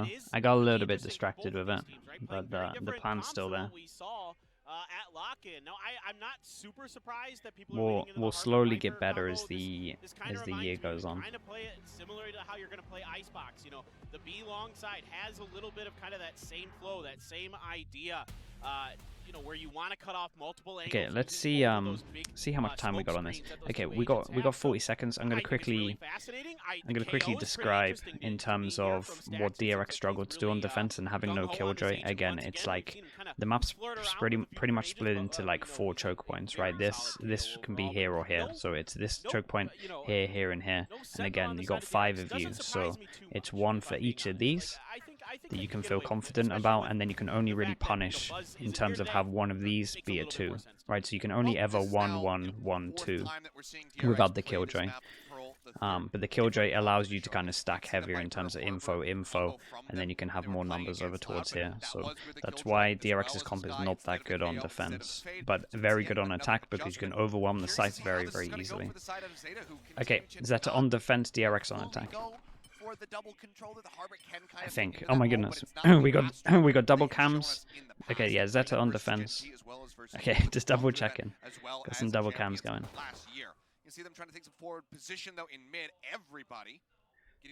though. I got a little bit distracted with it, but the plan's still there. At lock-in. Now, I'm not super surprised that people are We'll leaning into the slowly Harper get better combo. as the year goes on. Kind of play it similar to how you're going to play Icebox. You know, the B long side has a little bit of kind of that same flow, that same idea. You know, where you want to cut off multiple angles. Okay, let's see see how much time we got on this. Okay, we got 40 seconds. I'm gonna quickly describe in terms of what DRX struggled to do on defense and having no killjoy. Again, it's like the map's pretty much split into like 4 choke points, right? This can be here or here. So it's this choke point here, here, and here. And again, you got 5 of you, so it's 1 for each of these that you can feel confident about, and then you can only really punish in terms of have one of these be a 2, right? So you can only ever 1, 1, 1, 2 without the killjoy. But the killjoy allows you to kind of stack heavier in terms of info, and then you can have more numbers over towards here. So that's why DRX's comp is not that good on defense, but very good on attack because you can overwhelm the sites very, very easily. Okay, Zeta on defense, DRX on attack. I think. Oh my goodness, we got double cams. Okay, yeah, Zeta on defense. Okay, just double checking. Got some double cams going.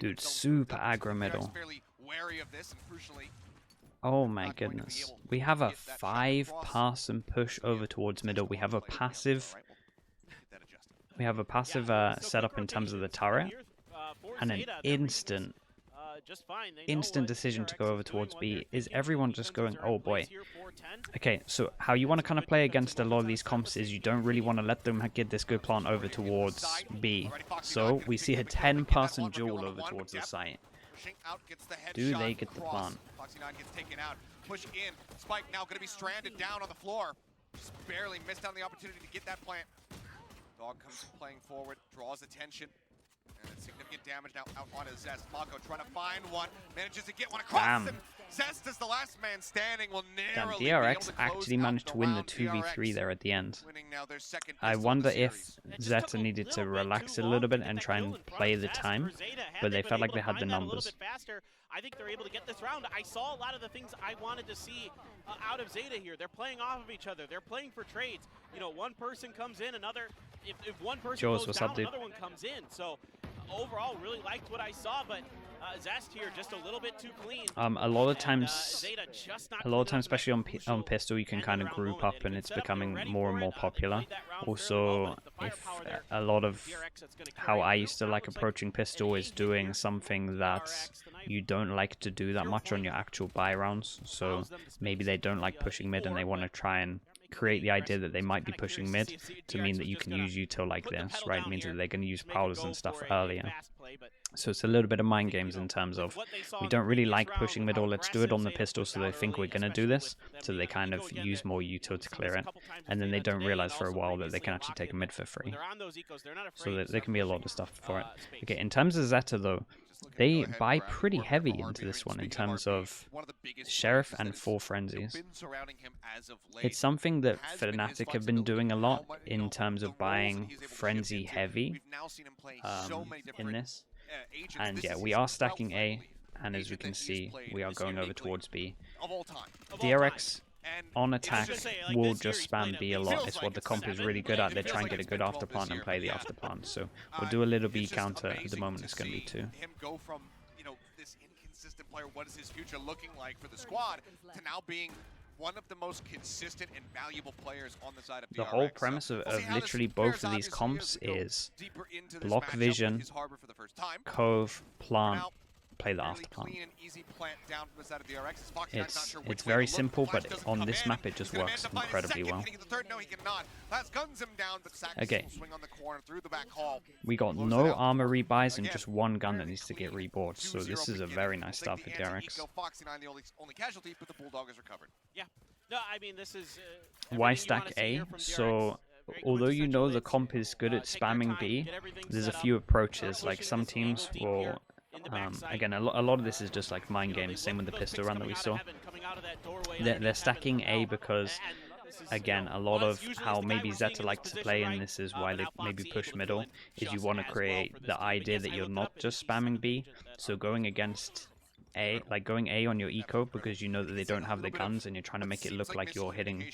Dude, super aggro middle. Oh my goodness. We have a 5 pass and push over towards middle. We have a passive setup in terms of the turret, and an instant decision to go over towards B. Is everyone just going, oh boy. Okay, so how you want to kind of play against a lot of these comps is you don't really want to let them get this good plant over towards B. So we see a 10-person duel over towards the site. Do they get the plant? Push in. Spike now going to be stranded down on the floor. Just barely missed out on the opportunity to get that plant. Dog comes playing forward, draws attention. And significant damage now out onto Zest. Mako trying to find one, manages to get one across him. Zest is the last man standing. Will narrowly DRX actually managed to win the 2v3 there at the end. I wonder if Zeta needed to relax a little bit and try and play the time, but they felt like they had the numbers. I think they're able to get this round. I saw a lot of the things I wanted to see out of Zeta here. They're playing off of each other. They're playing for trades. You know, one person comes in, another. If one person goes down, another one comes in. So overall, really liked what I saw, but Zest here just a little bit too clean. A lot of times, especially on pistol, you can kind of group up, and it's becoming more and more popular. Also, if a lot of how I used to like approaching pistol is doing something that you don't like to do that much on your actual buy rounds. So maybe they don't like pushing mid, and they want to try and create the idea that they might be pushing mid to mean that you can use util like this, right? It means that they're going to use prowlers and stuff earlier. So it's a little bit of mind games in terms of we don't really like pushing mid, or let's do it on the pistol so they think we're going to do this, so they kind of use more util to clear it, and then they don't realize for a while that they can actually take a mid for free. So there can be a lot of stuff for it. Okay, in terms of Zeta though, they buy pretty heavy into this one in terms of Sheriff and 4 Frenzies. It's something that Fnatic have been doing a lot in terms of buying Frenzy heavy in this. And yeah, we are stacking A, and as we can see, we are going over towards B. DRX on attack will just spam B a lot. It's what the comp is really good at. They try and get a good after plant and play the after plant. So we'll do a little B counter. At the moment it's going to be 2. Him go from, you know, this inconsistent player, what is his future looking like for the squad, to now being one of the most consistent and valuable players on the side of DRX. The whole premise of literally both of these comps is block vision, cove, plant, play the after plant. It's very simple, but on this map it just works incredibly well. Okay, we got no armor rebuys and just 1 gun that needs to get rebought, so this is a very nice start for DRX. Why stack A? So although you know the comp is good at spamming B, there's a few approaches. Like some teams will again, a lot of this is just like mind games, same with the pistol run that we saw. They're stacking A because, again, a lot of how maybe Zeta like to play, and this is why they maybe push middle, is you want to create the idea that you're not just spamming B. So going against A, like going A on your eco because you know that they don't have the guns, and you're trying to make it look like you're hitting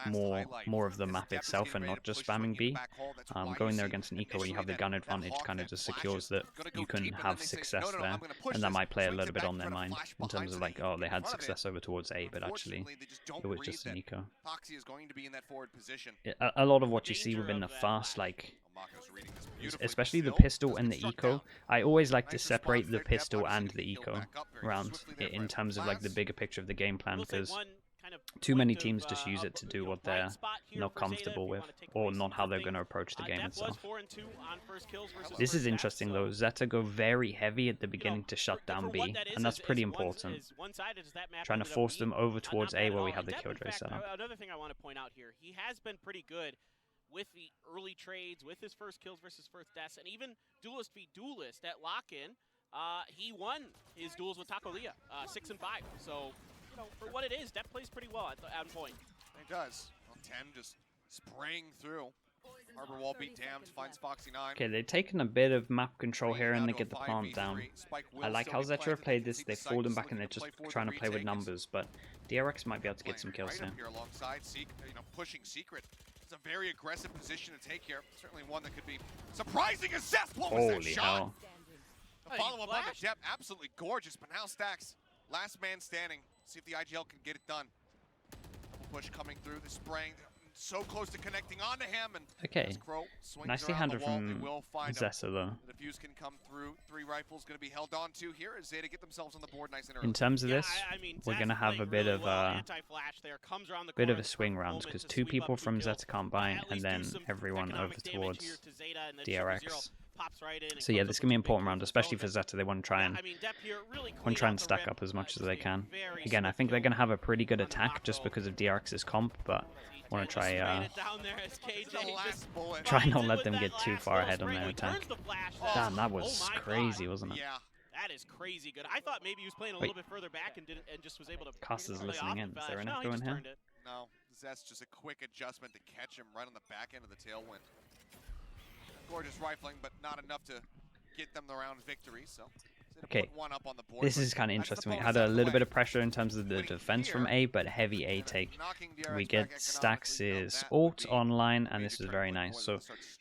more of the map itself and not just spamming B. Going there against an eco where you have the gun advantage kind of just secures that you can have success there, and that might play a little bit on their mind in terms of like, oh, they had success over towards A, but actually it was just an eco. A lot of what you see within the fast, like especially the pistol and the eco, I always like to separate the pistol and the eco round in terms of like the bigger picture of the game plan, because too many teams just use it to do what they're not comfortable with, or not how they're going to approach the game itself. This is interesting though. ZETA go very heavy at the beginning to shut down B, and that's pretty important. Trying to force them over towards A where we have the killjoy set up. Another thing I want to point out here, he has been pretty good with the early trades, with his first kills versus first deaths, and even Duelist v Duelist at lock-in, he won his duels with Taco Leah, 6 and 5. So, you know, for what it is, Depp plays pretty well at point. He does. Well, 10 just spraying through. Harbor wall beat damned, finds Foxy 9. Okay, they've taken a bit of map control here and they get the plant down. I like how ZETA have played this. They've fallen back and they're just trying to play with numbers, but DRX might be able to get some kills here. Alongside, pushing Secret. It's a very aggressive position to take here. Certainly one that could be surprising as Cesspool with that shot. Hell. The follow-up on the Depp, absolutely gorgeous, but now Stacks, last man standing. See if the IGL can get it done. Push coming through, the spraying, so close to connecting onto him, and okay, nicely handled from ZETA though. The defuse can come through. 3 rifles going to be held on to here as ZETA get themselves on the board nice and early. In terms of this, we're going to have a bit of a swing round, because 2 people from ZETA can't buy, and then everyone over towards DRX. So yeah, this is going to be an important round, especially for ZETA. They want to try and stack up as much as they can. Again, I think they're going to have a pretty good attack just because of DRX's comp, but want to try not let them get too far ahead on their attack. Damn, that was crazy, wasn't it? Yeah, that is crazy good. I thought maybe he was playing a little bit further back and just was able to. Caster's listening in. Is there an echo in here? No, that's just a quick adjustment to catch him right on the back end of the tailwind. Gorgeous rifling, but not enough to get them the round victory. So. Okay, this is kind of interesting. We had a little bit of pressure in terms of the defense from A, but heavy A take. We get Stax' ult online, and this is very nice. So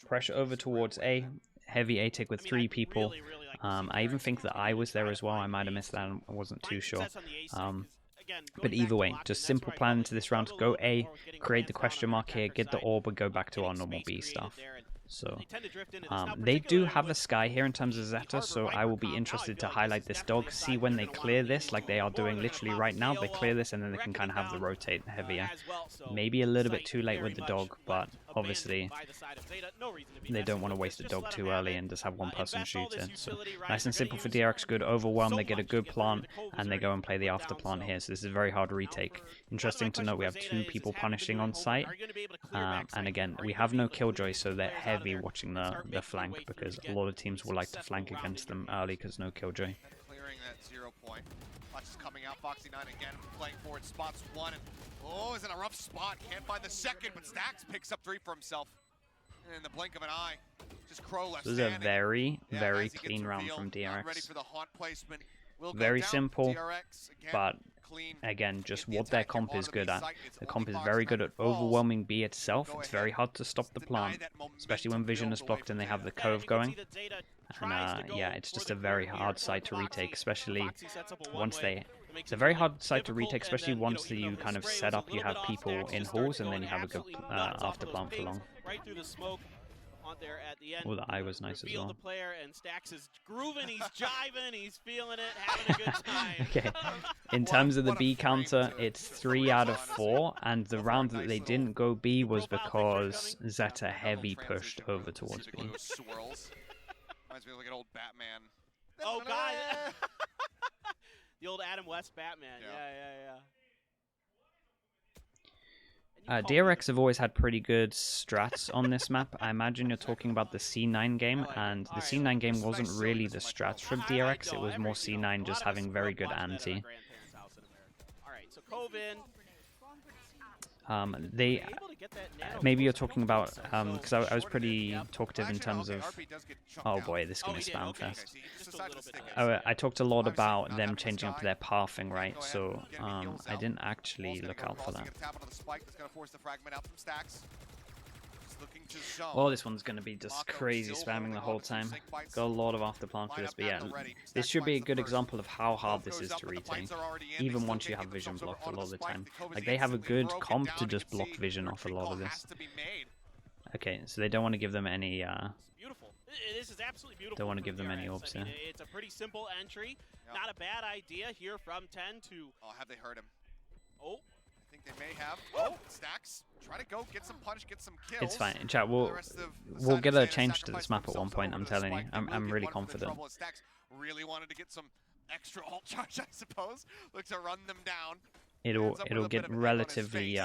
pressure over towards A, heavy A take with 3 people. I even think that I was there as well. I might have missed that. I wasn't too sure. But either way, just simple plan into this round. Go A, create the question mark here, get the orb, and go back to our normal B stuff. So they do have a sky here in terms of ZETA, so I will be interested to highlight this dog, see when they clear this, like they are doing literally right now. They clear this and then they can kind of have the rotate heavier. Maybe a little bit too late with the dog, but obviously they don't want to waste the dog too early and just have one person shoot it. So nice and simple for DRX, good overwhelm, they get a good plant and they go and play the after plant here. So this is a very hard retake. Interesting to note, we have 2 people punishing on site, and again we have no killjoy, so they're heavy watching the flank, because a lot of teams will like to flank against them early because no killjoy. Clearing that 0 point. Clutch is coming out. Foxy 9 again playing forward, spots 1, and oh, is in a rough spot. Can't find the second, but Stacks picks up 3 for himself in the blink of an eye. Just Crow left. This is a very clean round from DRX. Very simple, but again, just what their comp is good at. The comp is very good at overwhelming B itself. It's very hard to stop the plant, especially when vision is blocked and they have the cove going. And yeah, it's just a very hard site to retake, especially once they... It's a very hard site to retake, especially once you kind of set up, you have people in halls, and then you have a good after plant for long. Oh, the eye was nice as well. The player and Stacks is grooving, he's jiving, he's feeling it, having a good time. Okay, in terms of the B counter, it's 3 out of 4, and the round that they didn't go B was because ZETA heavy pushed over towards B. Reminds me of like an old Batman. Oh god! The old Adam West Batman. Yeah. DRX have always had pretty good strats on this map. I imagine you're talking about the C9 game, and the C9 game wasn't really the strats from DRX, it was more C9 just having very good anti. They maybe you're talking about because I was pretty talkative in terms of oh boy, this is gonna spam fest. I talked a lot about them changing up their pathing, right? So I didn't actually look out for that. Oh, this one's going to be just crazy spamming the whole time. Got a lot of afterplan for this, but yeah, this should be a good example of how hard this is to retake, even once you have vision blocked a lot of the time. Like, they have a good comp to just block vision off a lot of this. Okay, so they don't want to give them any, Beautiful. This is absolutely beautiful. Don't want to give them any orbs here. It's a pretty simple entry. Not a bad idea here from 10 to... Oh, have they heard him? Oh. I think they may have. Oh, Stacks. Try to go, get some punch, get some kills. It's fine. Chat, we'll get a change to this map at one point, I'm telling you. I'm really confident. Stacks really wanted to get some extra ult charge, I suppose. Look to run them down. It'll get relatively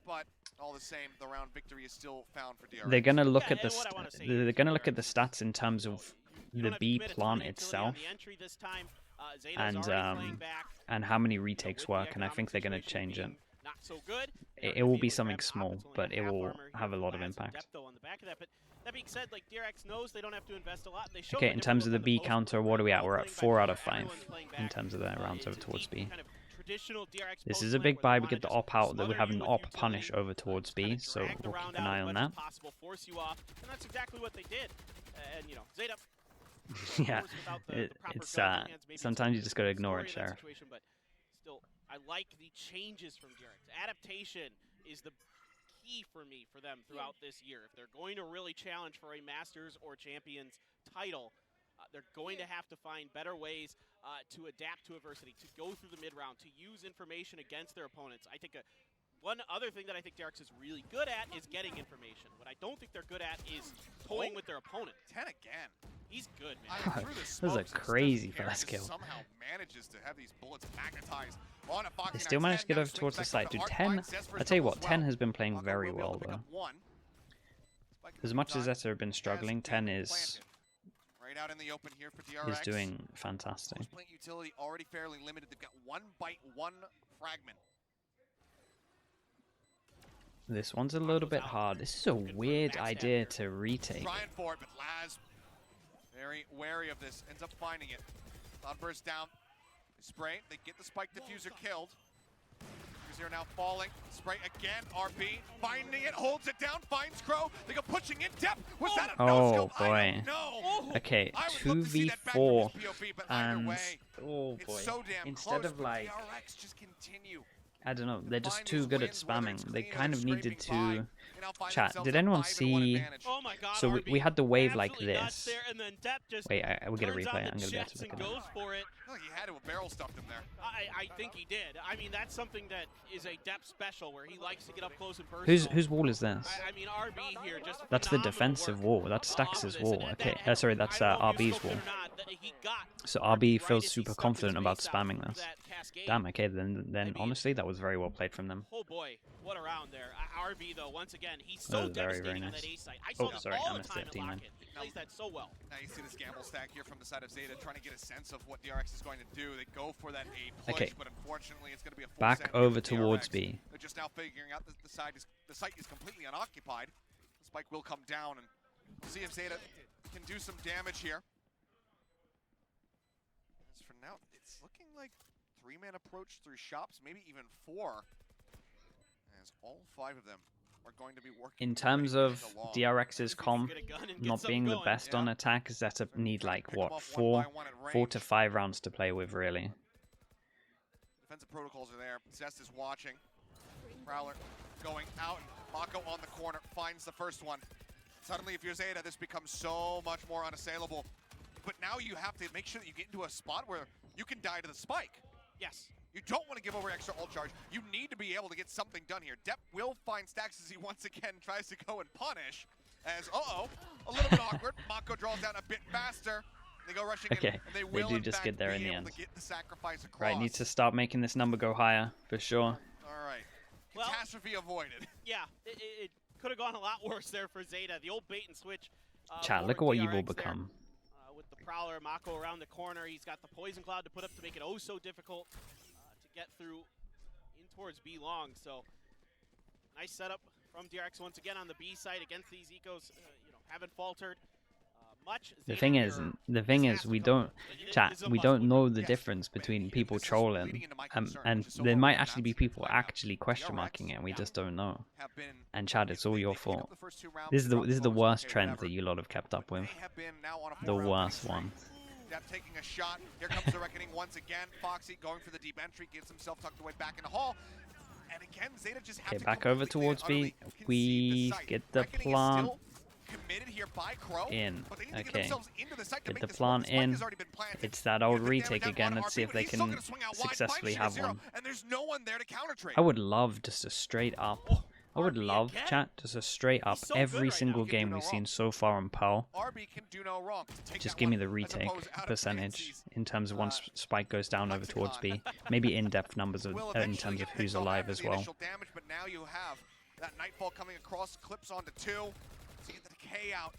but all the same, the round victory is still found for DRX. They're gonna look at the stats in terms of the B plant itself and how many retakes work, and I think they're gonna change it. It will be something small, but it will have a lot of impact. That being said, like DRX knows they don't have to invest a lot. Okay, in terms of the B counter, what are we at? We're at 4 out of 5 in terms of their rounds over towards B. This is a big buy. We get the op out, that we have an op punish over towards B, so we'll keep an eye on that. And that's exactly what they did. And you know, ZETA. Yeah, it's sometimes you just gotta ignore it, Sheriff. But still, I like the changes from DRX. Adaptation is the key for me for them throughout this year. If they're going to really challenge for a Masters or Champions title, they're going to have to find better ways to adapt to adversity, to go through the mid-round, to use information against their opponents. I think one other thing that I think DRX is really good at is getting information. What I don't think they're good at is toying with their opponent. 10 again. He's good, man. This is a crazy fast kill. Somehow manages to have these bullets magnetized on a They still managed to get over towards the side. Dude, 10, I tell you what, 10 has been playing very well, though. As much as ZETA have been struggling, 10 is out in the open here for DRX. Doing fantastic. Plant utility already fairly limited. They've got 1 bite, 1 fragment. This one's a little bit hard. This is a weird idea to retake. Trying for it, but Laz very wary of this. Ends up finding it. Cloudburst down. They spray. They get the spike diffuser killed. Diffuser now falling. Spray again. RB finding it. Holds it down. Finds Crow. They go pushing in depth. Was that a no-scope? Boy. No. Okay, 2v4 and oh boy. So instead of like DRX just continue. I don't know, they're just too good at spamming. They kind of needed to... Chat, did anyone see... So we had the wave like this. Wait, we get a replay. I'm going to be able to look at it. He had to have barrel stuffed him there. I think he did. I mean, that's something that is a depth special where he likes to get up close and personal. Whose wall is this? I mean, RB here just that's the defensive wall. That's Stax' wall. Okay, sorry, that's RB's wall. So RB feels super confident about spamming this. Damn, okay, then honestly, that was very well played from them. Oh boy, what a round there. RB, though, once again, he's so devastating on that A site. I saw sorry, all I the missed time 15, man. He plays that so well. Now you see this gamble stack here from the side of ZETA, trying to get a sense of what DRX is going to do. They go for that A push, okay. But unfortunately, it's going to be a full back over towards B. They're just now figuring out that the site is completely unoccupied. The spike will come down, and we'll see if ZETA can do some damage here. As for now, it's looking like 3-man approach through shops, maybe even 4, as all 5 of them are going to be working. In terms of DRX's comp not being the best on attack, ZETA need like what, 4 to 5 rounds to play with, really. Defensive protocols are there. Zest is watching. Prowler going out. Mako on the corner finds the first one. Suddenly, if you're ZETA, this becomes so much more unassailable. But now you have to make sure that you get into a spot where you can die to the spike. Yes. You don't want to give over extra ult charge. You need to be able to get something done here. Depp will find Stacks as he once again tries to go and punish. As, a little bit awkward. Mako draws down a bit faster. They go rushing in, and they will do just get there in the end. Get the sacrifice across. Right, need to start making this number go higher, for sure. All right. Well, catastrophe avoided. Yeah, it could have gone a lot worse there for ZETA. The old bait and switch. Chat, look at what you've all become. With the Prowler, Mako around the corner. He's got the Poison Cloud to put up to make it oh so difficult to get through in towards B long. So Nice setup from DRX once again on the B side against these ecos. You know, haven't faltered much. The thing is, we don't, chat, we don't know the difference between people trolling and there might actually be people actually question marking it and we just don't know. And Chad, it's all your fault. This is the worst trend that you lot have kept up with. The worst one. Taking a shot. Here comes the reckoning once again. Foxy going for the deep entry, gets himself tucked away back in the hall. And again, ZETA just have to back over towards B. We get the plant in. Okay. Get the plant in. It's that old retake again. Let's see if they can successfully have one. I would love just a straight up. I would love, chat, just a straight up every single game we've seen so far on Pearl. Just give me the retake percentage in terms of once Spike goes down over towards B. Maybe in-depth numbers in terms of who's alive as well. But now you have that Nightfall coming across, clips onto 2. So you get the decay out.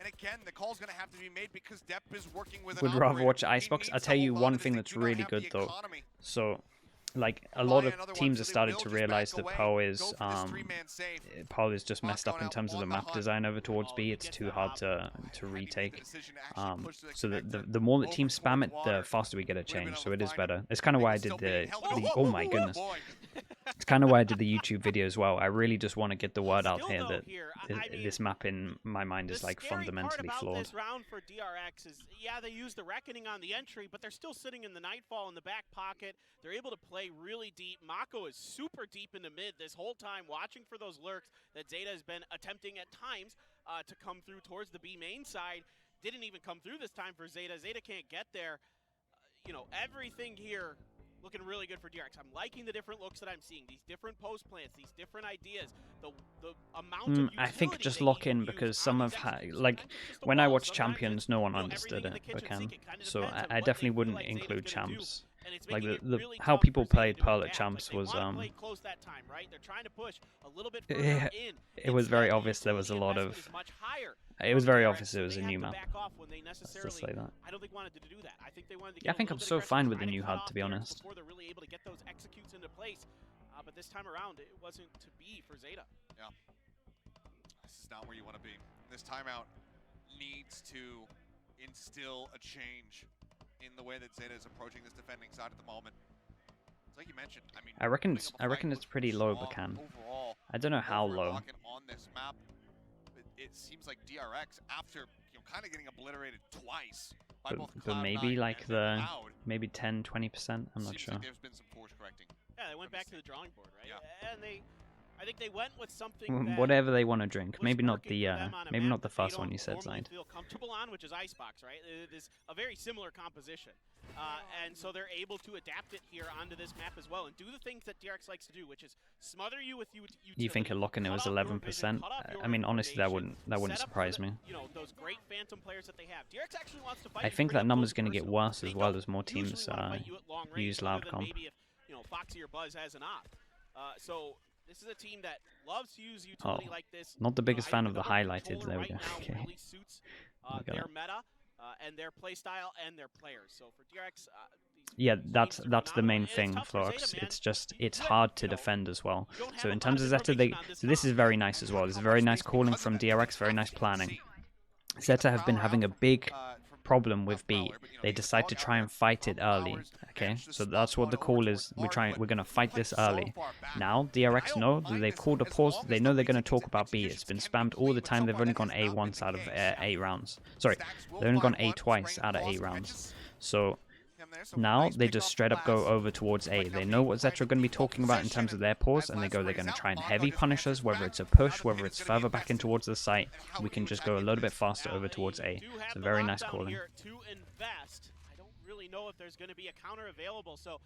And again, the call's going to have to be made because Depp is working with Would rather watch Icebox. I'll tell you one thing that's really good though. So, like, a lot of teams have started to realize that Pearl is just messed up in terms of the map design over towards B. It's too hard to retake. So the more that teams spam it, the faster we get a change. So it is better. It's kind of why I did the oh my goodness. It's kind of why I did the YouTube video as well. I really just want to get the word out here that this map in my mind is like fundamentally flawed. This round for DRX is, yeah, they use the reckoning on the entry, but they're still sitting in the Nightfall in the back pocket. They're able to play really deep. Mako is super deep in the mid this whole time, watching for those lurks that ZETA has been attempting at times to come through towards the B main side. Didn't even come through this time for ZETA. ZETA can't get there. You know, everything here looking really good for DRX. I'm liking the different looks that I'm seeing, these different post plants, these different ideas, the amount of I think just lock in because some of like when I watched Champions, no one understood it, so I definitely wouldn't include Champs. Like how people played Pearl at Champs was it was very obvious there was a lot of it was very obvious it was a new map. Let's just say that. Yeah, I think I'm so fine with the new HUD, to be honest. But this time around, it wasn't to be for ZETA. Yeah, this is not where you want to be. This timeout needs to instill a change in the way that ZETA is approaching this defending side at the moment. It's like you mentioned. I mean, I reckon it's pretty low, Bacan. I don't know how low. On this map, it seems like DRX, after kind of getting obliterated twice, but maybe like maybe 10-20%. I'm not sure. Like there's been some course correcting. Yeah, they went back to the drawing board, right? Yeah. And I think they went with something whatever they want to drink. Maybe not the first one you said, Zide. Feel comfortable on, which is Icebox, right? It is a very similar composition, and so they're able to adapt it here onto this map as well and do the things that DRX likes to do, which is smother you with utility. You think a lock-in it was 11%? I mean, honestly, that wouldn't surprise me. You know, those great Phantom players that they have. DRX actually wants to fight. I think that number's going to get worse as well as more teams use Lab Comp. Maybe if Foxy or Buzz has an op. So this is a team that loves to use utility like this. Not the biggest fan of the highlighted. There we go. Okay. Really suits their meta and their playstyle and their players. So for DRX, yeah, that's the main thing, Florx. It's hard to defend as well. So in terms of ZETA, so this is very nice as well. This is very nice calling from DRX. Very nice planning. ZETA have been having a big problem with B. They decide to try and fight it early. Okay, so that's what the call is. We're gonna fight this early. Now DRX know that they've called a pause. They know they're gonna talk about B. It's been spammed all the time. They've only gone A once out of 8 rounds. Sorry, they've only gone A twice out of 8 rounds. So now they just straight up go over towards A. They know what ZETA are going to be talking about in terms of their pause, and they're going to try and heavy punish us, whether it's a push, whether it's further back in towards the site. We can just go a little bit faster over towards A. It's a very nice calling. I don't really know if there's going to be a counter available, so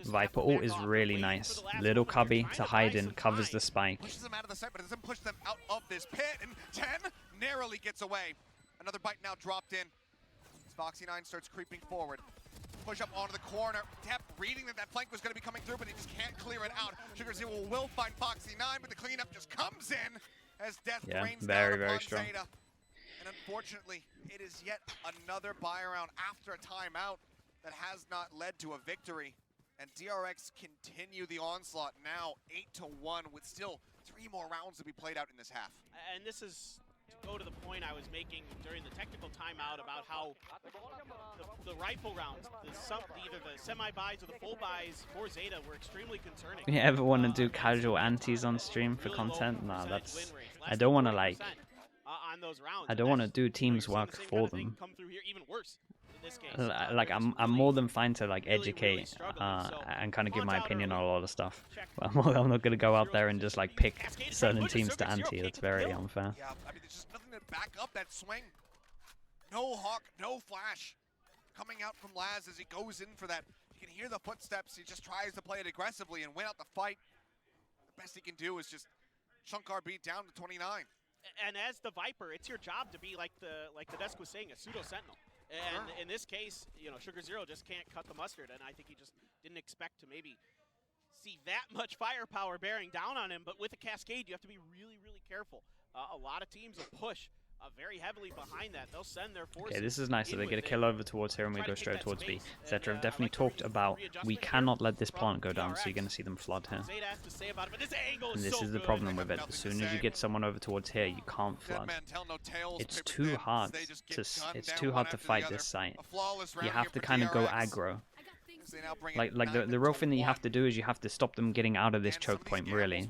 Viper ult is really nice. Little cubby to hide in, covers the spike. Pushes them out of the site, but doesn't push them out of this pit, and 10 narrowly gets away. Another bite now dropped in. Foxy9 starts creeping forward. Push up onto the corner. Depp reading that flank was going to be coming through, but he just can't clear it out. Sugar will find Foxy9, but the cleanup just comes in as Death rains down upon strong. ZETA. And unfortunately, it is yet another buy round after a timeout that has not led to a victory. And DRX continue the onslaught now 8-1 with still 3 more rounds to be played out in this half. And this is to go to the point I was making during the technical timeout about how the rifle rounds, either the semi-buys or the full buys for Zeta were extremely concerning. You ever want to do casual antis on stream for content? Nah, that's... I don't want to like... On those rounds. I don't want to do teams work for them. Come through here even worse. Like I'm more than fine to like educate and kind of give my opinion on a lot of stuff. But I'm not gonna go out there and just like pick certain teams to anti. That's very unfair. Yeah, I mean, there's just nothing to back up that swing. No Hawk, no flash. Coming out from Laz as he goes in for that. You can hear the footsteps. He just tries to play it aggressively and win out the fight. The best he can do is just chunk our beat down to 29. And as the Viper, it's your job to be like the desk was saying, a pseudo sentinel. And in this case, you know, Sugar Zero just can't cut the mustard, and I think he just didn't expect to maybe see that much firepower bearing down on him. But with a cascade, you have to be really, really careful. A lot of teams will push very heavily behind that. They'll send their forces. Okay, this is nice. So they get a kill over towards here, and we go straight towards B. ZETA have definitely talked about we cannot let this plant go down, so you're going to see them flood here. And this is the problem with it. As soon as you get someone over towards here, you can't flood. It's too hard to fight this site. You have to kind of go aggro. Like the real thing that you have to do is you have to stop them getting out of this choke point, really.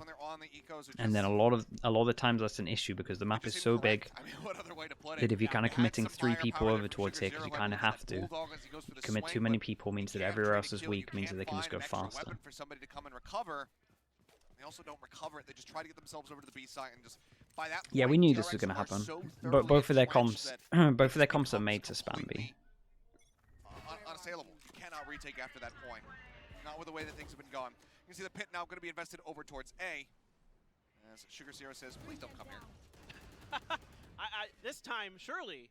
And then a lot of the times that's an issue because the map is so big that if you're kind of committing 3 people over towards here, because you kind of have to, commit too many people means that everywhere else is weak, means that they can just go faster. They also don't recover it. They just try to get themselves over to the B site and just by that point, yeah, we knew this was going to happen. But both of their comps are made to spam B. Unassailable. You cannot retake after that point. Not with the way that things have been going. You can see the pit now going to be invested over towards A. As Sugar Zero says, please don't come here. This time, surely.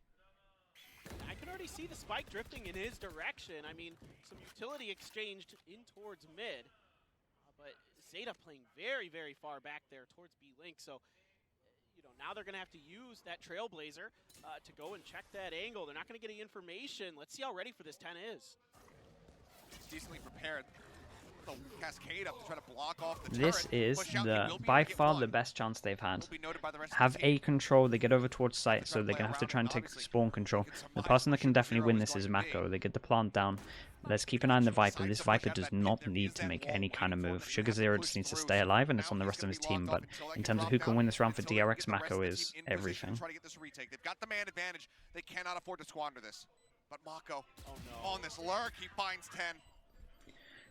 I can already see the spike drifting in his direction. I mean, some utility exchanged in towards mid. But ZETA playing very, very far back there towards B-Link. So, you know, now they're going to have to use that Trailblazer to go and check that angle. They're not going to get any information. Let's see how ready for this 10 is. It's decently prepared. The cascade up to try to block off the this turret. Is by far the best chance they've had. Have A control, they get over towards site, so they're going to have to try and take spawn control. The person that can definitely win this is Mako. They get the plant down. Let's keep an eye on the Viper. This Viper does not need to make any kind of move. Sugar Zero just needs to stay alive, and it's on the rest of his team. But in terms of who can win this round for DRX, Mako is everything. They've got the man advantage. They cannot afford to squander this. But Mako, on this lurk, he finds 10.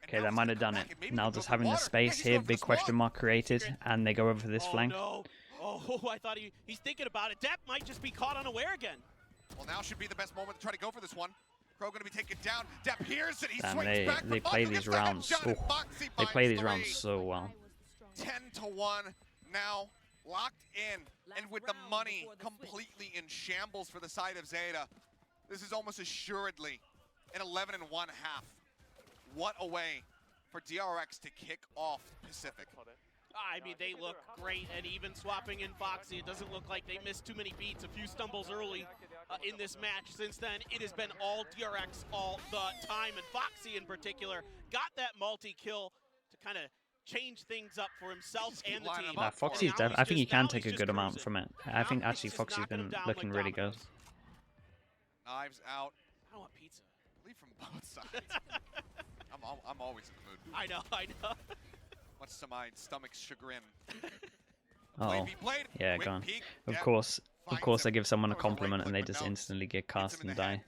Okay, that might have done it. Now just having the space here, big question mark created, and they go over for this flank. No. Oh, I thought he's thinking about it. Depp might just be caught unaware again. Well, now should be the best moment to try to go for this one. Crow going to be taken down. Depp hears it. He Damn, swings back. they play these rounds. They play these rounds so well. 10-1 now, locked in, and with the money completely in shambles for the side of ZETA. This is almost assuredly an 11-1 half. What a way for DRX to kick off Pacific. I mean, they look great, and even swapping in Foxy, it doesn't look like they missed too many beats, a few stumbles early in this match. Since then, it has been all DRX all the time, and Foxy in particular got that multi-kill to kind of change things up for himself and the team. Nah, Foxy's I think he can take a good amount from it. I think actually Foxy's been looking really good. Knives out. I want pizza. Leave from both sides. I'm always in the mood. I know. Much to my stomach's chagrin. Oh, yeah, gone. Of course, I give someone a compliment and they just instantly get cast and die.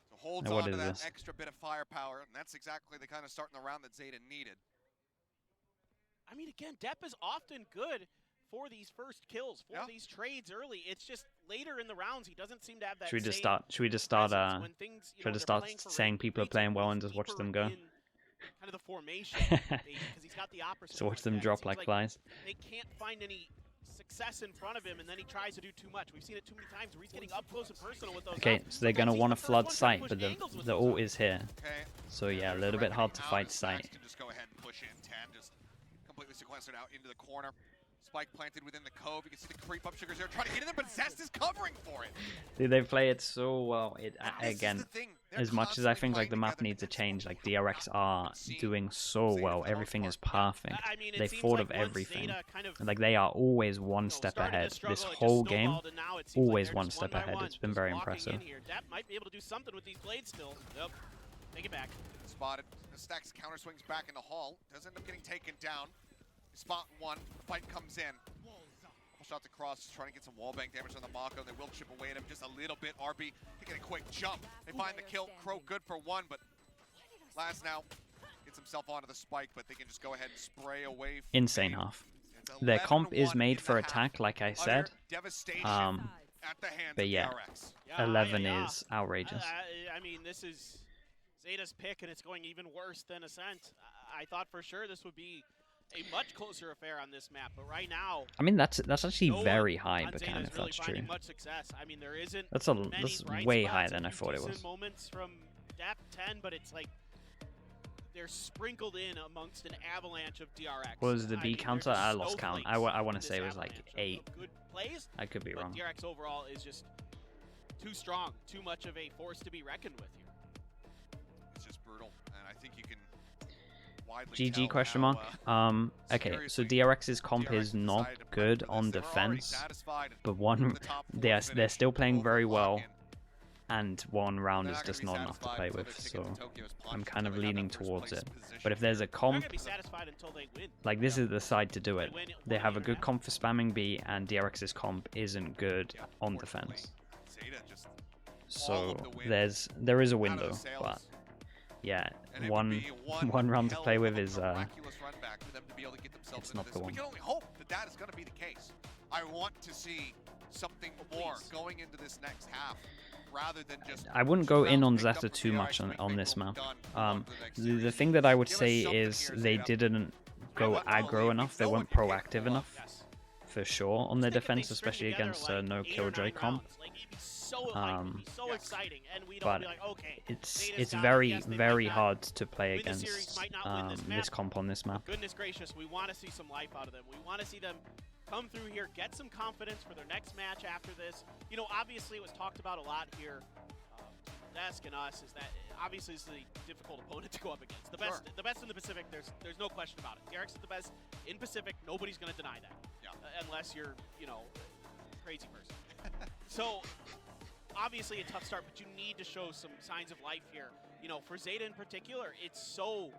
So holds now, on to that extra bit of firepower, and that's exactly the kind of start in the round that ZETA needed. I mean, again, Depp is often good for these first kills, for these trades early. It's just later in the rounds he doesn't seem to have that. Should we just start saying people are playing well and just watch them go? Kind of the formation, because he's got the opposite. So watch them drop like flies. They can't find any success in front of him, and then he tries to do too much. We've seen it too many times where he's getting up close and personal with those. Okay, so they're gonna want to flood site, but the ult is here. So yeah, a little bit hard to fight site. Just go ahead and push in 10, just completely sequestered out into the corner. Spike planted within the cove. You can see the creep up. Sugar's there trying to get in there, but Zest is covering for it. Dude, they play it so well. It This is again, the thing. They're as much as I constantly think like the playing map together, needs a and that's change, what like we DRX are see doing so Zeta well. for the most Everything is part. perfect. I mean, it They seems thought like of once everything. Zeta kind of, Like they are always one you know, step started to ahead. struggle, This it just whole game, snowballed, and now it seems like always they're one just step by ahead. one, It's been just very walking impressive. in here. That might be able to do something with these blades still. Yep. Take it back. Spotted. The stacks counter swings back in the hall. Does end up getting taken down. Spot one. The fight comes in. Shots across, trying to get some wallbang damage on the Mako. They will chip away at him just a little bit. RB taking a quick jump. They find the kill. Crow good for one, but Laz now gets himself onto the spike, but they can just go ahead and spray away. Insane half. Their comp is made for attack, like I said. But yeah, 11 is outrageous. I mean, this is Zeta's pick, and it's going even worse than Ascent. I thought for sure this would be a much closer affair on this map, but right now, I mean, that's actually no very one high, on but Zeta kind is of really that's true. finding much success. I mean, there isn't That's many way bright higher spots, than a I few thought it decent was. moments from DAP 10, but it's like they're sprinkled in amongst an avalanche of DRX. What was the I B mean, counter? they're just I lost count. I snowflakes want in to say this it was like avalanche of 8. good plays, I could be but wrong. DRX overall is just too strong, too much of a force to be reckoned with here. It's just brutal, and I think you can widely GG tell question how, mark. Okay, so DRX's comp is not good on defense, but they're still playing very well, and one round is just not enough to play with, so I'm kind of leaning towards it. But if there's a They're comp, gonna be satisfied until they win. like this is the side to do it. Win They have a one good game. comp for spamming B, and DRX's comp isn't good on defense. So there is a window, but yeah, one round to play with is it's not the one. We can only hope that that is going to be the case. I want to see something more going into this next half, rather than just. I wouldn't go in on ZETA too much on this map. The thing that I would say is they didn't go aggro enough. They weren't proactive enough, for sure, on their defense, especially against no killjoy comp. So exciting, and we'd but all be like, okay, it's very hard to play against this comp on this map. Goodness gracious, we want to see some life out of them. We want to see them come through here, get some confidence for their next match after this. You know, obviously it was talked about a lot here, Desk and us, is that obviously this is a difficult opponent to go up against. The best in the Pacific, there's no question about it. DRX is the best in Pacific. Nobody's going to deny that, unless you're, you know, a crazy person. So, obviously a tough start, but you need to show some signs of life here. You know, for Zeta in particular, it's so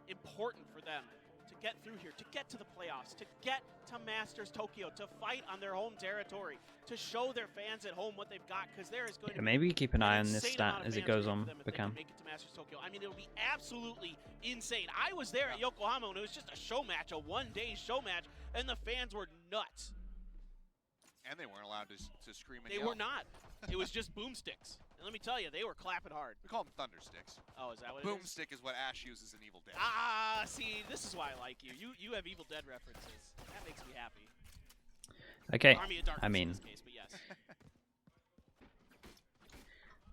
important for them to get through here, to get to the playoffs, to get to Masters Tokyo, to fight on their home territory, to show their fans at home what they've got, because there is going to be Maybe keep an eye on this insane stat amount of as it fans goes rooting on, for them if they can Bacam. make it to Masters Tokyo. I mean, it'll be absolutely insane. I was there at Yokohama, and it was just a show match, a one-day show match, and the fans were nuts. And they weren't allowed to scream and They yell. were not. It was just boomsticks. And let me tell you, they were clapping hard. We call them thundersticks. Oh, is that what it is? Boomstick is what Ash uses in Evil Dead. Ah, see, this is why I like you. You have Evil Dead references. That makes me happy. Okay, Army of Darkness I mean, in this case, but yes.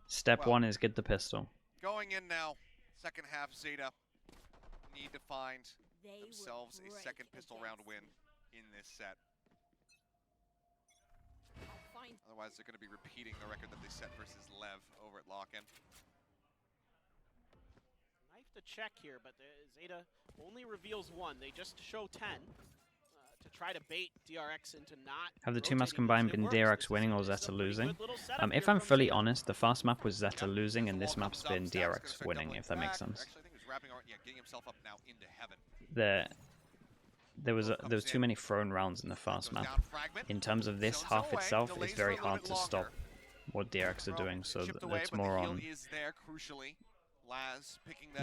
step one is get the pistol. Going in now, second half, Zeta need to find themselves a second pistol round win in this set. Otherwise, they're going to be repeating the record that they set versus Lev over at Lock-In. Knife to check here, but Zeta only reveals one. They just show 10 to try to bait DRX into not. Have the two maps combined been DRX winning or Zeta losing? If I'm fully honest, the first map was Zeta losing and this map's been DRX winning, if that makes sense. Actually, I think he was wrapping around, getting himself up now into heaven. There was too many thrown rounds in the first map. In terms of this half itself, it's very hard to stop what DRX are doing, so that's more on.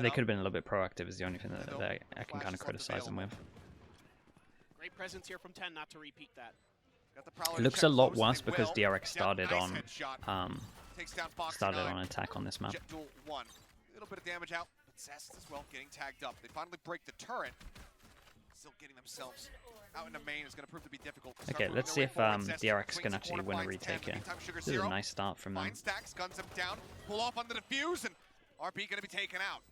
They could have been a little bit proactive is the only thing that I can kind of criticize them with. Great presence here from 10 not to repeat that. It looks a lot worse because DRX started on attack on this map. A little bit of damage out, but Zest as well getting tagged up. They finally break the turret. Still getting themselves out into main is going to prove to be difficult. Okay, let's see if DRX can actually win a retake here. This is a nice start from them. Stacks, guns him down, pull off on the defuse, and RP going to be taken out.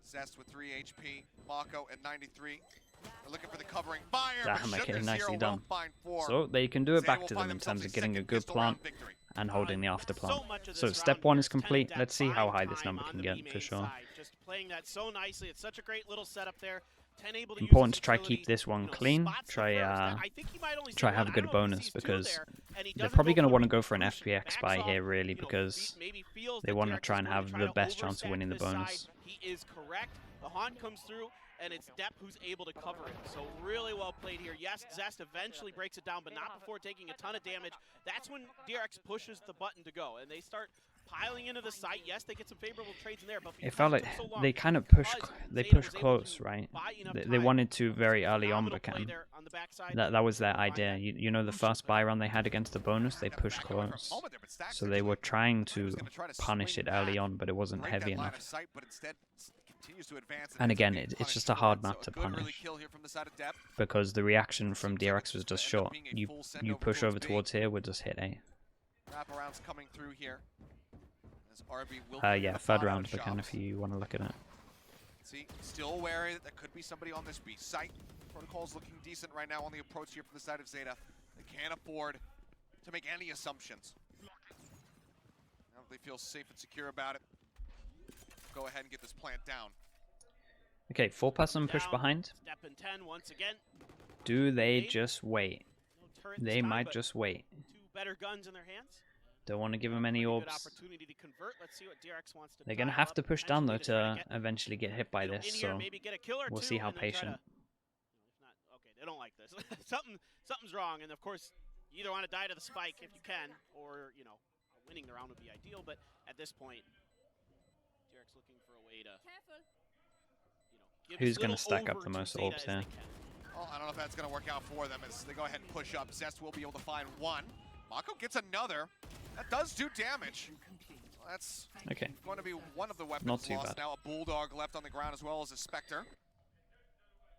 Zest with 3 HP, Mako at 93. They're looking for the covering fire. Damn, but okay, Sugar nicely Zero done. won't find four. So they can do it Zeta back will to find them in themselves terms a of getting a second good pistol round plant victory. and holding the after plant. So much of So this step round 1 here is is 10 complete. and Let's see how fine high this time number on can the get B for main sure. side. Just playing that so nicely. It's such a great little setup there. 10 able to use Important his to try utility, keep this one you know, clean. spots the Try first. I think he might only see try one. have a I good don't know if he bonus sees two because there, and he they're doesn't probably go going to for want to the go for an recruitment. FPX Backs buy off, here really you know, because maybe feels they that want to DRX try is and going to have try the to best chance of overstack winning the this side. bonus. He is correct. The Haunt comes through, and it's Depp who's able to cover it. So really well played here. Yes, Zest eventually breaks it down, but not before taking a ton of damage. That's when DRX pushes the button to go, and they start piling into the site. Yes, they get some favorable trades in there, but It felt like so long, they kind of pushed they Zeta pushed was able close, to right? buy enough They time. wanted to very early on, Phenomenal but play there on the backside. that was their Find idea. that You know, the first buy round they had against the bonus, they pushed close. So they were trying to punish it early on, but it wasn't heavy enough. And again, it's just a hard map to punish because the reaction from DRX was just short. You push over towards here, we'll just hit A. Wraparounds coming through here. As RB will Yeah, third round again if you want to look at it. See, still wary that there could be somebody on this B site. Protocol's looking decent right now on the approach here from the side of Zeta. They can't afford to make any assumptions. Now that they feel safe and secure about it, go ahead and get this plant down. Okay, 4-person push behind. Step in 10 once again. Do they just wait? No turret They this time, might but just wait. two better guns in their hands. Don't want to give them any Pretty orbs. good opportunity to convert. Let's see what DRX wants to They're going to dial have up, to push down though potentially try to get, eventually get hit by you know, this, in here, so maybe get a kill or we'll two, see how and then try patient. to, if not, okay, they don't like this. Something's wrong, and of course, you either want to die to the spike if you can, or you know, winning the round would be ideal. But at this point, DRX looking for a way to, you know, give Who's as going little to stack up over the to most Zeta orbs as here? they can. Well, I don't know if that's going to work out for them as they go ahead and push up. Zest will be able to find one. Mako gets another. That does do damage. Well, that's Okay. going to be one of the weapons Not too lost. bad. Now a Bulldog left on the ground as well as a Spectre.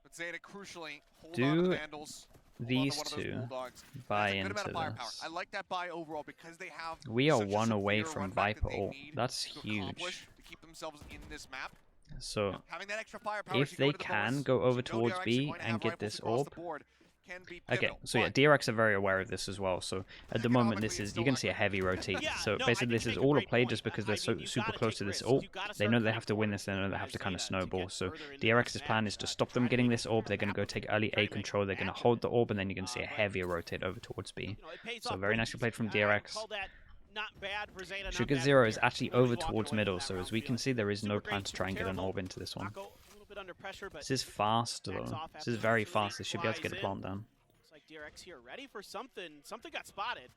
But Zeta crucially hold Do on to the Vandals. These hold on to one of those two Bulldogs. buy That's a good amount into of firepower. this. I like that buy overall because they have We are such a one away severe from run back that Viper they ult. need That's to huge. accomplish to keep themselves in this map. So Having that extra firepower as if you go they into the can bonus, go over you know towards DRX are B going to and have get rifles this across orb. the board, can be Okay, pivotal, so yeah, but DRX are very aware of this as well. So at the moment, this is you're gonna see a heavy rotate. Yeah, So no, I basically, think this you is make a all a great play point. just because I they're so mean, you super gotta close take to this risks. ult. You gotta They start know they coming have to win forward this. They know they have to as kind of Zeta to snowball. get So further into DRX's this plan match, is to to stop try them to getting make this orb. They're gonna go take early try A to make control. They're gonna match hold the orb, and then you're gonna see a but, heavier rotate over towards B. you know, it pays So off very pretty nicely played from decent. I DRX. call that not bad for Zeta, not Sugar bad for Zero is DRX. actually Clearly over walking towards away from middle, that so round as we can feeling see, there is no super plan great, to try and get an terrible. orb into this one. Mako, a little bit under pressure, but This is fast backs though. off This after is the very opportunity fast. They should be able to get a flies plant in. down. Looks like DRX here ready for something. Something got spotted.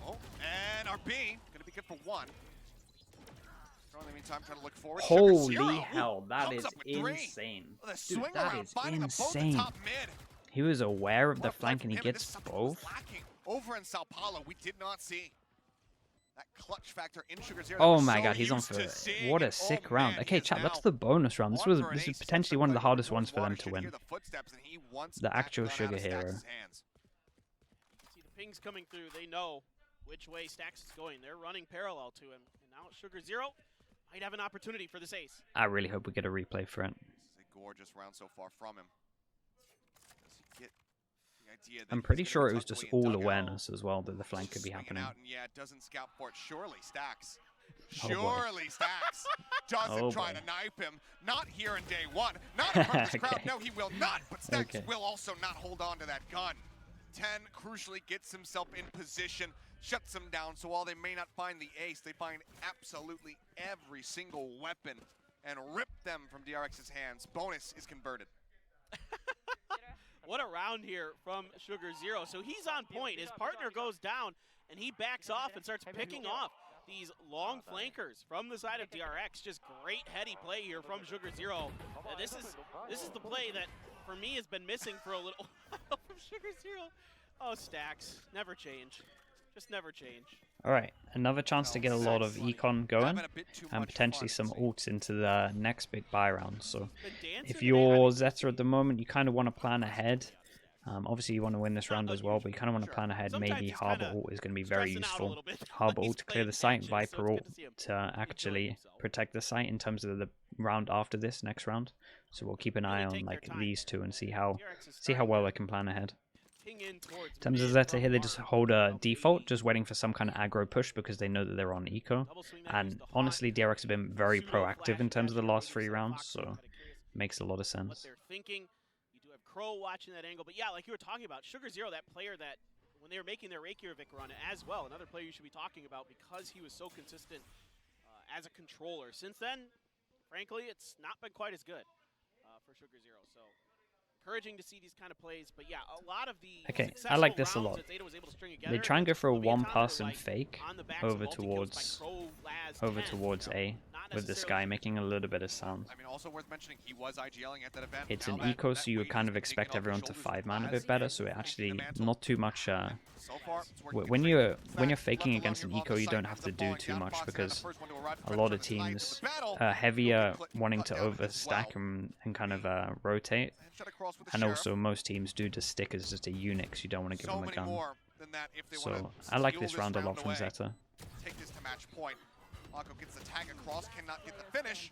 Oh, and RB going to be good for one. In the meantime, trying to look forward. Holy Sugar Zero, hell, that comes is up with three. insane. With a Dude, swing that around, is finding them both at insane. top mid. He was aware of What the a play flank from and he him, and gets this is something that was both. lacking over in Sao Paulo. We did not see that clutch factor in Sugar Zero. Oh that we're my so god, he's on used for to it. seeing, What a and sick oh round. man, Okay, he is chat, that's now the bonus round. on for an This is ace. potentially Steps one of up, the hardest goes ones for them water, to should win. hear the footsteps, and he wants The that actual gun out Sugar of Stax' Hero. hands. See the pings coming through. They know which way Stax is going. They're running parallel to him. And now Sugar Zero might have an opportunity for this ace. I really hope we get a replay for it. This is a gorgeous round so far from him. Does he get the idea that I'm he's pretty gonna sure be it was tucked just away in all dugout? awareness as well that the flank could be Swinging happening. out, and yeah, doesn't scout for it. Surely Stax. Oh, boy. Surely Stax doesn't Oh, try boy. to knife him. Not here in day one. Not in front of this crowd. Okay. No, he will not. But Stax Okay. will also not hold on to that gun. 10 crucially gets himself in position, shuts them down. So while they may not find the ace, they find absolutely every single weapon and rip them from DRX's hands. Bonus is converted. What a round here from Sugar Zero. So he's on point. His partner goes down, and he backs off and starts picking off these long flankers from the side of DRX. Just great heady play here from Sugar Zero. This is the play that, for me, has been missing for a little while from Sugar Zero. Oh, Stax. Never change. Just never change. Alright, another chance to get a lot of econ going Having a bit too and much potentially fun. some ults into the next big buy round. So Been dancing if today. you're Zeta at the moment, you kind of want to plan ahead. Obviously, you want to win this round as well, but you kind of want to plan ahead. Maybe Harbor ult is going to be very useful. Harbor ult to clear the site, Viper ult to actually protect the site in terms of the round after this, next round. So we'll keep an eye on like these two and see how well they can plan ahead. In terms of Zeta here, they just hold a default, just waiting for some kind of aggro push because they know that they're on eco. And honestly, DRX have been very proactive in terms of the last 3 rounds, so it makes a lot of sense. Crow watching that angle, but yeah, like you were talking about, Sugar Zero, that player that when they were making their Reykjavik run as well, another player you should be talking about because he was so consistent as a controller. Since then, frankly, it's not been quite as good for Sugar Zero. So encouraging to see these kind of plays, but yeah, a lot of the I like this a lot. They try and go for a one-pass and fake over towards A with this guy making a little bit of sound. I mean, also worth mentioning, he was IGLing at that event. It's an eco, so you would kind of expect everyone to 5-man a bit better, so it actually not too much. When you're faking against an eco, you don't have to do too much because a lot of teams are heavier wanting to overstack and kind of rotate. And also, most teams do just stick as just a unit because you don't want to give them a gun. So I like this round a lot from Zeta. Take this to match point. Mako gets the tag across, cannot get the finish.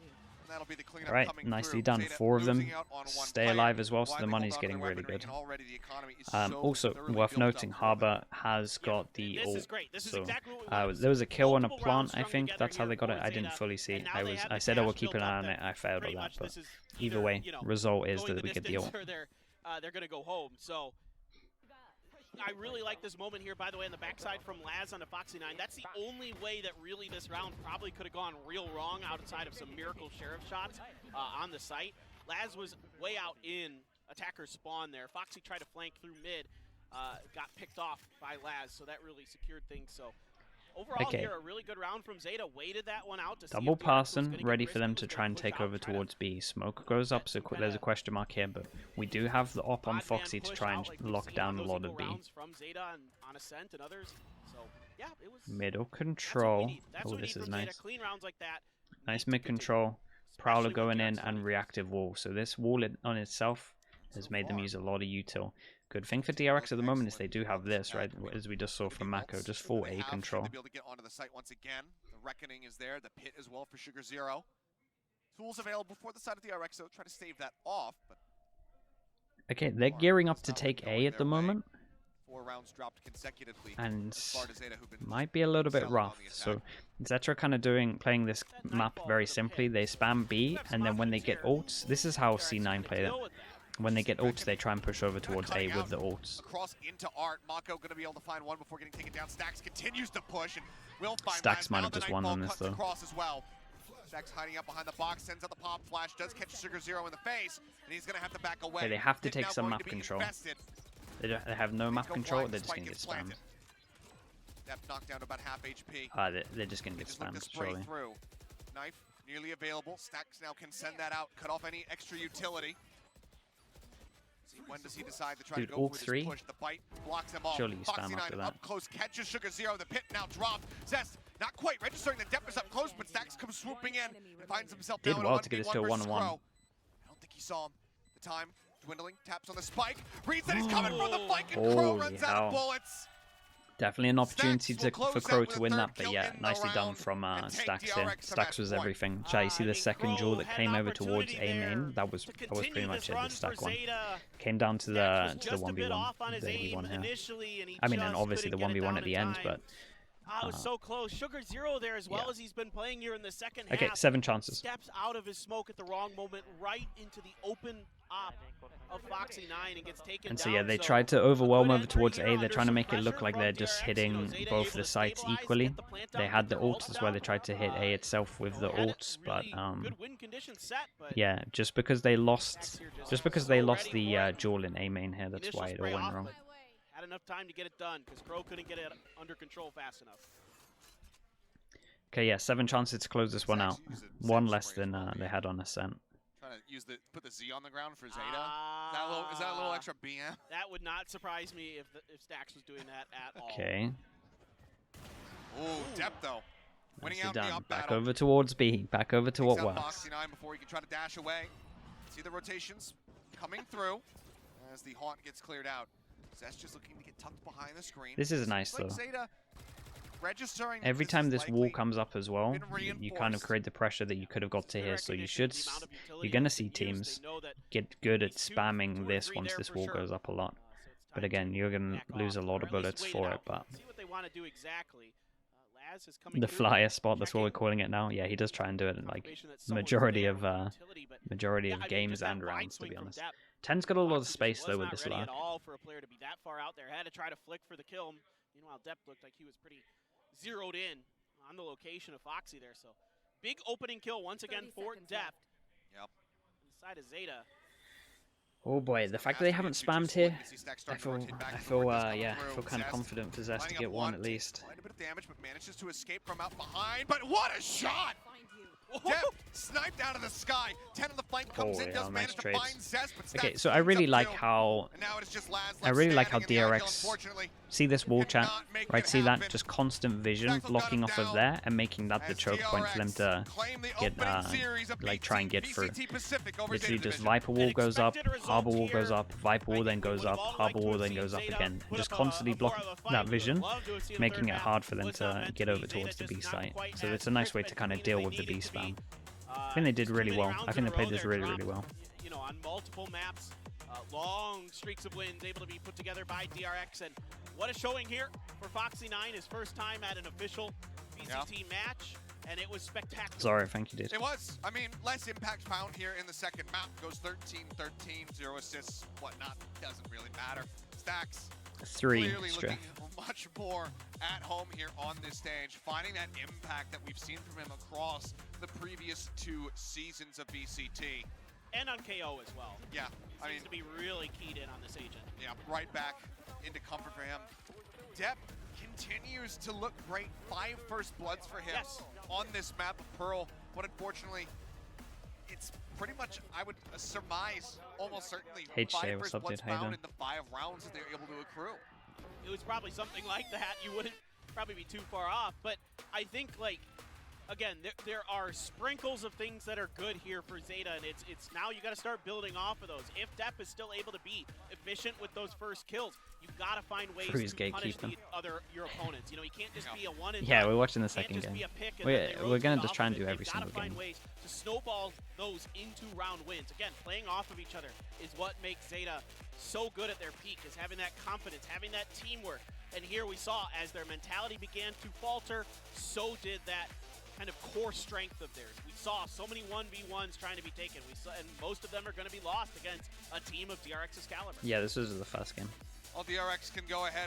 That'll be the cleanup. Right, nicely done. 4 of them stay alive as well, so the money's getting really good. Also, worth noting, Harbor has got the ult. So there was a kill on a plant, I think. That's how they got it. I didn't fully see. I said I would keep an eye on it. I failed on that, but either way, result is that we get the ult. They're going to go home, so I really like this moment here, by the way, on the backside from Laz onto Foxy9. That's the only way that really this round probably could have gone real wrong outside of some miracle sheriff shots on the site. Laz was way out in attacker's spawn there. Foxy tried to flank through mid, got picked off by Laz, so that really secured things. So overall here, a really good round from Zeta. Waited that one out to double passing, ready for them to try and take over towards B. Smoke goes up, so there's a question mark here, but we do have the op on Foxy to try and lock down a lot of B. Middle control. Oh, this is nice. Nice mid control. Prowler going in and reactive wall. So this wall on itself has made them use a lot of util. Good thing for DRX at the moment is they do have this, right? As we just saw from Mako, just full A control. To be able to get onto the site once again. The Reckoning is there, the pit as well for Sugar Zero. Tools available for the side of DRX, so try to stave that off. But okay, they're gearing up to take A at the moment. 4 rounds dropped consecutively. And might be a little bit rough. So Zeta are kind of playing this map very simply. They spam B, and then when they get ults, this is how C9 played it. When they get ults, they try and push over towards A with the ults. Across into Art, Mako going to be able to find one before getting taken down. Stacks continues to push, and will find Stacks might have just won on this though. As well. Stacks hiding up behind the box, sends out the pop flash, does catch Sugar Zero in the face, and he's going to have to back away. Okay, they have to take some map control. They have no map control, they're just going to get spammed. Depth knocked down to about half HP. They're just going to get spammed, surely. Knife nearly available. Stacks now can send that out, cut off any extra utility. When does he decide to try to go all for three? Push? The bite blocks him off. Surely you spam after that. Up close, catches Sugar Zero. The pit now dropped. Zest not quite registering the depth is up close, but Stacks comes swooping in and finds himself down. Did well to get this to a 1-1. I don't think he saw him. The time dwindling. Taps on the spike. Reads that he's coming from the flank, and Crow runs out of bullets. Definitely an opportunity for Crow to win that, but yeah, nicely done from Stacks here. Stacks was everything. You see the second duel that came over towards A main. That was pretty much it. The Stack one came down to the 1v1 that he won here. I mean, and obviously the 1v1 at the end, but. So close. Sugar Zero there as well as he's been playing here in the second half. Okay, 7 chances. Steps out of his smoke at the wrong moment, right into the open op of Foxy9 and gets taken down. And so yeah, they tried to overwhelm over towards A. They're trying to make it look like they're just hitting both the sites equally. They had the ults as well. They tried to hit A itself with the ults, but yeah, just because they lost the duel in A main here, that's why it all went wrong. Had enough time to get it done because Crow couldn't get it under control fast enough. Okay, yeah, 7 chances to close this one out. 1 less than they had on Ascent. Trying to put the Z on the ground for Zeta. Is that a little extra BM? That would not surprise me if Stacks was doing that at all. Okay. Oh, depth though. Winning out done. The up Back battle. over towards B. Back over to what works. Foxy9 before he can try to dash away. See the rotations coming through. as the haunt gets cleared out. Zest just looking to get tucked behind the screen. This is nice though. Zeta registering Every this time is this wall likely comes up as well, you kind of create the pressure that you could have got to here. So you're gonna see teams get good at spamming this once this wall goes up a lot. But again, you're gonna lose a lot of bullets for it. But see what they want to do exactly. the flyer spot, that's what we're calling it now. Yeah, he does try and do it in like majority of games and rounds, to be honest. 10's got a lot of space though with this lurk. All for a player to be that far out there, had to try to flick for the kill. Meanwhile, Depp looked like he was pretty zeroed in on the location of Foxy there. So big opening kill once again for Depp. Yep. Inside of Zeta. Oh boy, the fact that they haven't spammed here, I feel kind of confident for Zest to get one at least. Quite a bit of damage, but manages to escape from out behind. But what a shot! Depp sniped out of the sky. 10 on the flank comes in, does manage to find Zest, but okay, so I really like how DRX see this wall chat, right? See that just constant vision blocking off of there and making that the choke point for them to get like try and get through. Literally just Viper wall goes up, Harbor wall goes up, Viper wall then goes up, Harbor wall then goes up again. And just constantly block that vision, making it hard for them to get over towards the B site. So it's a nice way to kind of deal with the B spam. I think they did really well. I think they played this really, really well. You know, on multiple maps, long streaks of wins able to be put together by DRX, and what a showing here for Foxy9, his first time at an official VCT match, and it was spectacular. Sorry, thank you, dude. It was. I mean, less impact found here in the second map. Goes 13-13, 0 assists, whatnot. Doesn't really matter. Stacks. 3 clearly extra. Looking much more at home here on this stage, finding that impact that we've seen from him across the previous 2 seasons of VCT. And on KO as well. Yeah, I mean, seems to be really keyed in on this agent. Yeah, right back into comfort for him. Depp continues to look great. 5 first bloods for him on this map of Pearl. But unfortunately, it's pretty much, I would surmise, almost certainly, 5 first bloods found in the 5 rounds that they're able to accrue. It was probably something like that. You wouldn't probably be too far off. But I think, like, again, there are sprinkles of things that are good here for Zeta, and it's now you got to start building off of those. If Depp is still able to be efficient with those first kills, you've got to find ways to punish your opponents. You know, you can't just be a one and we're watching the second game. We're gonna just try and do every single game. Find ways to snowball those into round wins. Again, playing off of each other is what makes Zeta so good at their peak, is having that confidence, having that teamwork. And here we saw as their mentality began to falter, so did that kind of core strength of theirs. We saw so many 1v1s trying to be taken. We saw, and most of them are going to be lost against a team of DRX's caliber. Yeah, this was the first game. Well, DRX can go ahead.